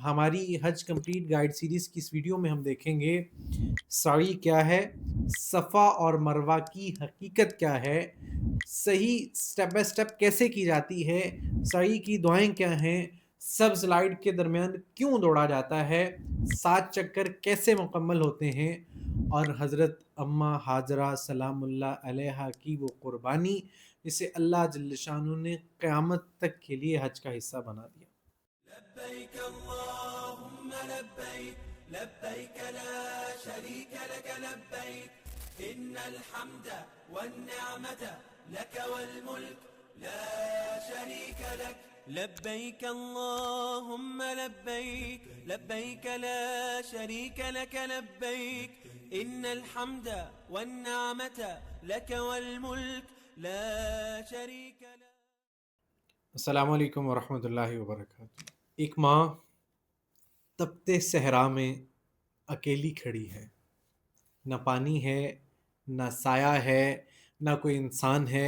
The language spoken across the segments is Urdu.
ہماری حج کمپلیٹ گائیڈ سیریز کی اس ویڈیو میں ہم دیکھیں گے سعی کیا ہے، صفا اور مروہ کی حقیقت کیا ہے، صحیح سٹیپ بائی سٹیپ کیسے کی جاتی ہے، سعی کی دعائیں کیا ہیں، سبز لائٹ کے درمیان کیوں دوڑا جاتا ہے، 7 چکر کیسے مکمل ہوتے ہیں، اور حضرت اماں ہاجرہ سلام اللہ علیہا کی وہ قربانی جسے اللہ جل شانہ نے قیامت تک کے لیے حج کا حصہ بنا دیا۔ لبيك اللهم لبيك لبيك لا شريك لك لبيك إن الحمد والنعمة لك والملك لا شريك لك لبيك اللهم لبيك لبيك لا شريك لك لبيك إن الحمد والنعمة لك والملك لا شريك لك۔ السلام علیکم ورحمۃ اللہ وبرکاتہ۔ ایک ماں تپتے صحرا میں اکیلی کھڑی ہے، نہ پانی ہے، نہ سایہ ہے، نہ کوئی انسان ہے،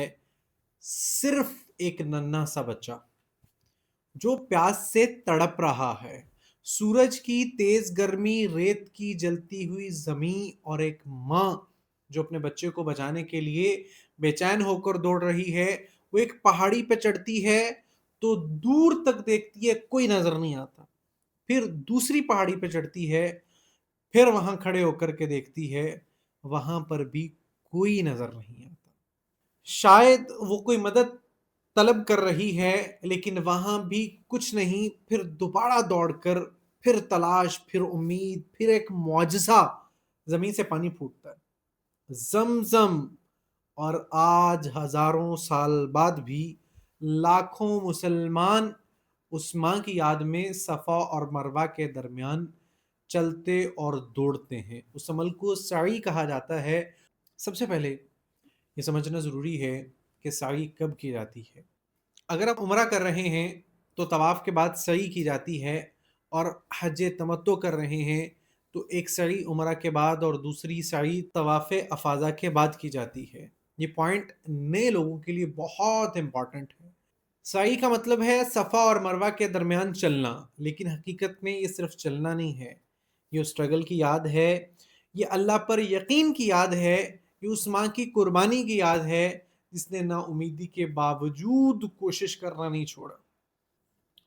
صرف ایک ننھا سا بچہ جو پیاس سے تڑپ رہا ہے۔ سورج کی تیز گرمی، ریت کی جلتی ہوئی زمین، اور ایک ماں جو اپنے بچے کو بچانے کے لیے بے چین ہو کر دوڑ رہی ہے۔ وہ ایک پہاڑی پہ چڑھتی ہے تو دور تک دیکھتی ہے، کوئی نظر نہیں آتا، پھر دوسری پہاڑی پہ چڑھتی ہے، پھر وہاں کھڑے ہو کر کے دیکھتی ہے، وہاں پر بھی کوئی نظر نہیں آتا۔ شاید وہ کوئی مدد طلب کر رہی ہے، لیکن وہاں بھی کچھ نہیں۔ پھر دوبارہ دوڑ کر، پھر تلاش، پھر امید، پھر ایک معجزہ، زمین سے پانی پھوٹتا ہے، زمزم۔ اور آج ہزاروں سال بعد بھی لاکھوں مسلمان اس ماں کی یاد میں صفا اور مروہ کے درمیان چلتے اور دوڑتے ہیں۔ اس عمل کو سعی کہا جاتا ہے۔ سب سے پہلے یہ سمجھنا ضروری ہے کہ سعی کب کی جاتی ہے۔ اگر آپ عمرہ کر رہے ہیں تو طواف کے بعد سعی کی جاتی ہے، اور حج تمتع کر رہے ہیں تو ایک سعی عمرہ کے بعد اور دوسری سعی طواف افاضہ کے بعد کی جاتی ہے۔ یہ پوائنٹ نئے لوگوں کے لیے بہت امپورٹنٹ ہے۔ سعی کا مطلب ہے صفا اور مروہ کے درمیان چلنا، لیکن حقیقت میں یہ صرف چلنا نہیں ہے، یہ اسٹرگل کی یاد ہے، یہ اللہ پر یقین کی یاد ہے، یہ اس ماں کی قربانی کی یاد ہے جس نے نا امیدی کے باوجود کوشش کرنا نہیں چھوڑا۔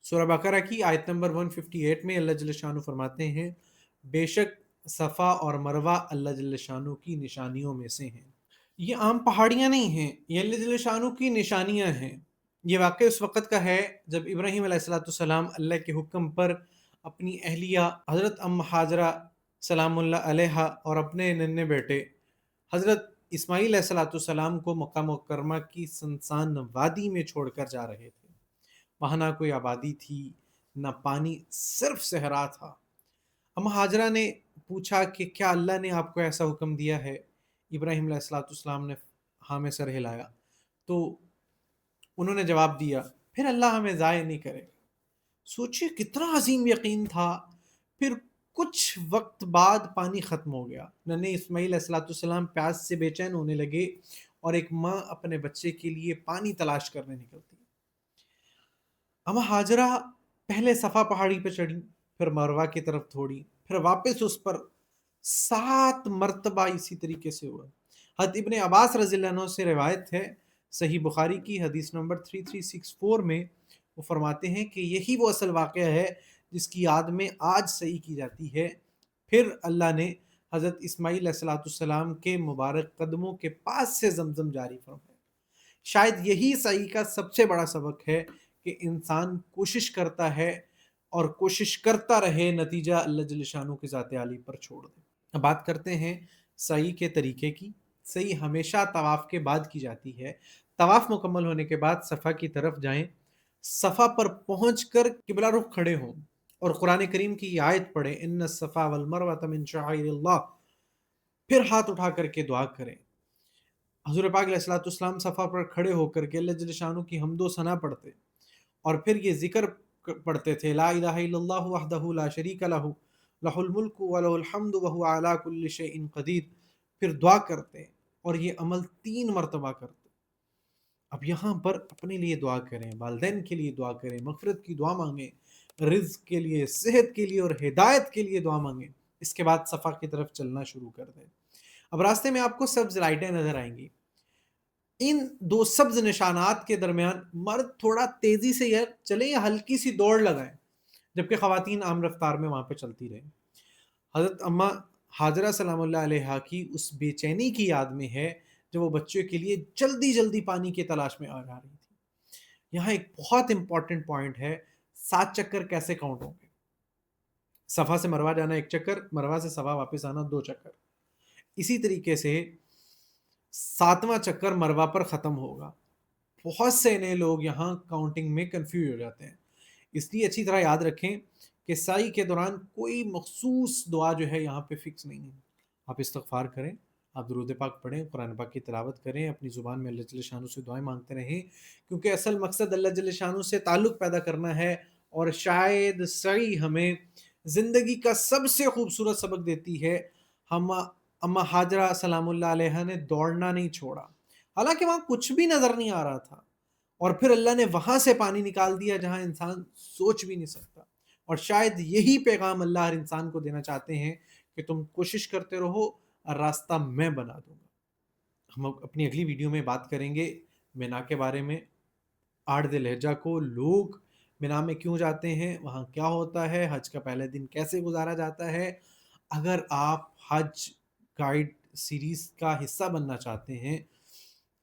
سورہ بقرہ کی آیت نمبر 158 میں اللہ جل شانہ فرماتے ہیں، بے شک صفا اور مروہ اللہ جل شانہ کی نشانیوں میں سے ہیں۔ یہ عام پہاڑیاں نہیں ہیں، یہ اللہ جل شانہ کی نشانیاں ہیں۔ یہ واقعہ اس وقت کا ہے جب ابراہیم علیہ السلام اللہ کے حکم پر اپنی اہلیہ حضرت ہاجرہ سلام اللہ علیہا اور اپنے ننھے بیٹے حضرت اسماعیل علیہ السلام کو مکہ مکرمہ کی سنسان وادی میں چھوڑ کر جا رہے تھے۔ وہاں نہ کوئی آبادی تھی، نہ پانی، صرف صحرا تھا۔ اما ہاجرہ نے پوچھا کہ کیا اللہ نے آپ کو ایسا حکم دیا ہے؟ ابراہیم علیہ السلام نے ہاں میں سر ہلایا تو انہوں نے جواب دیا، پھر اللہ ہمیں ضائع نہیں کرے گا۔ سوچئے کتنا عظیم یقین تھا۔ پھر کچھ وقت بعد پانی ختم ہو گیا۔ ننھے اسماعیل علیہ السلام پیاس سے بے چین ہونے لگے، اور ایک ماں اپنے بچے کے لیے پانی تلاش کرنے نکلتی۔ اما ہاجرہ پہلے صفا پہاڑی پہ چڑھی، پھر مروہ کی طرف دوڑی، پھر واپس اس پر 7 مرتبہ اسی طریقے سے ہوا۔ حضرت ابن عباس رضی اللہ عنہ سے روایت ہے، صحیح بخاری کی حدیث نمبر 3364 میں، وہ فرماتے ہیں کہ یہی وہ اصل واقعہ ہے جس کی یاد میں آج سعی کی جاتی ہے۔ پھر اللہ نے حضرت اسماعیل علیہ السلام کے مبارک قدموں کے پاس سے زمزم جاری فرمایا۔ شاید یہی سعی کا سب سے بڑا سبق ہے کہ انسان کوشش کرتا ہے اور کوشش کرتا رہے، نتیجہ اللہ جل شانہ کے ذات عالی پر چھوڑ دے۔ اب بات کرتے ہیں سعی کے طریقے کی۔ سعی ہمیشہ طواف کے بعد کی جاتی ہے۔ طواف مکمل ہونے کے بعد صفا کی طرف جائیں، صفا پر پہنچ کر قبلہ رخ کھڑے ہوں اور قرآن کریم کی یہ آیت پڑھیں، ان الصفا والمروۃ من شعائر اللہ، پھر ہاتھ اٹھا کر کے دعا کریں۔ حضور پاک علیہ السلام صفا پر کھڑے ہو کر کے اللہ جل شانہ کی حمد و ثنا پڑھتے، اور پھر یہ ذکر پڑھتے تھے، لا الہ الا اللہ وحدہ لا شریک لہ لہ الملک ولہ الحمد وہو علی کل شیء قدیر، پھر دعا کرتے، اور یہ عمل 3 مرتبہ کرتے۔ اب یہاں پر اپنے لیے دعا کریں، والدین کے لیے دعا کریں، مغفرت کی دعا مانگیں، رزق کے لیے، صحت کے لیے اور ہدایت کے لیے دعا مانگیں، اس کے بعد صفا کی طرف چلنا شروع کر دیں۔ اب راستے میں آپ کو سبز لائٹیں نظر آئیں گی، ان دو سبز نشانات کے درمیان مرد تھوڑا تیزی سے یا چلیں یا ہلکی سی دوڑ لگائیں، جبکہ خواتین عام رفتار میں وہاں پہ چلتی رہیں۔ حضرت اماں حاجرہ سلام اللہ علیہا کی اس بے چینی کی یاد میں ہے جب وہ بچوں کے لیے جلدی جلدی پانی کی تلاش میں آ جا رہی تھی۔ یہاں ایک بہت امپورٹنٹ پوائنٹ ہے، 7 چکر کیسے کاؤنٹ ہوں گے؟ صفا سے مروہ جانا 1 چکر، مروہ سے صفا واپس آنا 2 چکر، اسی طریقے سے 7واں چکر مروہ پر ختم ہوگا۔ بہت سے نئے لوگ یہاں کاؤنٹنگ میں کنفیوز ہو جاتے ہیں، اس لیے اچھی طرح یاد رکھیں کہ سعی کے دوران کوئی مخصوص دعا جو ہے یہاں پہ فکس نہیں ہے۔ آپ استغفار کریں، آپ درود پاک پڑھیں، قرآن پاک کی تلاوت کریں، اپنی زبان میں اللہ جل شانہ سے دعائیں مانگتے رہیں، کیونکہ اصل مقصد اللہ جل شانہ سے تعلق پیدا کرنا ہے۔ اور شاید سعی ہمیں زندگی کا سب سے خوبصورت سبق دیتی ہے۔ ہم اما حاجرہ سلام اللہ علیہ نے دوڑنا نہیں چھوڑا، حالانکہ وہاں کچھ بھی نظر نہیں آ رہا تھا، اور پھر اللہ نے وہاں سے پانی نکال دیا جہاں انسان سوچ بھی نہیں سکتا۔ اور شاید یہی پیغام اللہ ہر انسان کو دینا چاہتے ہیں کہ تم کوشش کرتے رہو اور راستہ میں بنا دوں گا۔ ہم اپنی اگلی ویڈیو میں بات کریں گے مینا کے بارے میں، آٹھ ذی الحجہ کو لوگ مینا میں کیوں جاتے ہیں، وہاں کیا ہوتا ہے، حج کا پہلے دن کیسے گزارا جاتا ہے۔ اگر آپ حج گائیڈ سیریز کا حصہ بننا چاہتے ہیں،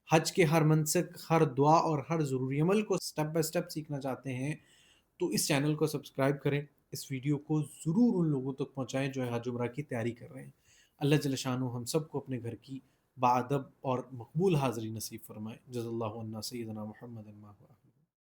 حج کے ہر منسک، ہر دعا اور ہر ضروری عمل کو سٹیپ بائی سٹیپ سیکھنا چاہتے ہیں، تو اس چینل کو سبسکرائب کریں، اس ویڈیو کو ضرور ان لوگوں تک پہنچائیں جو حج عمرہ کی تیاری کر رہے ہیں۔ اللہ جل شانہ ہم سب کو اپنے گھر کی باادب اور مقبول حاضری نصیب فرمائے۔ جزا اللہ عنا سیدنا محمد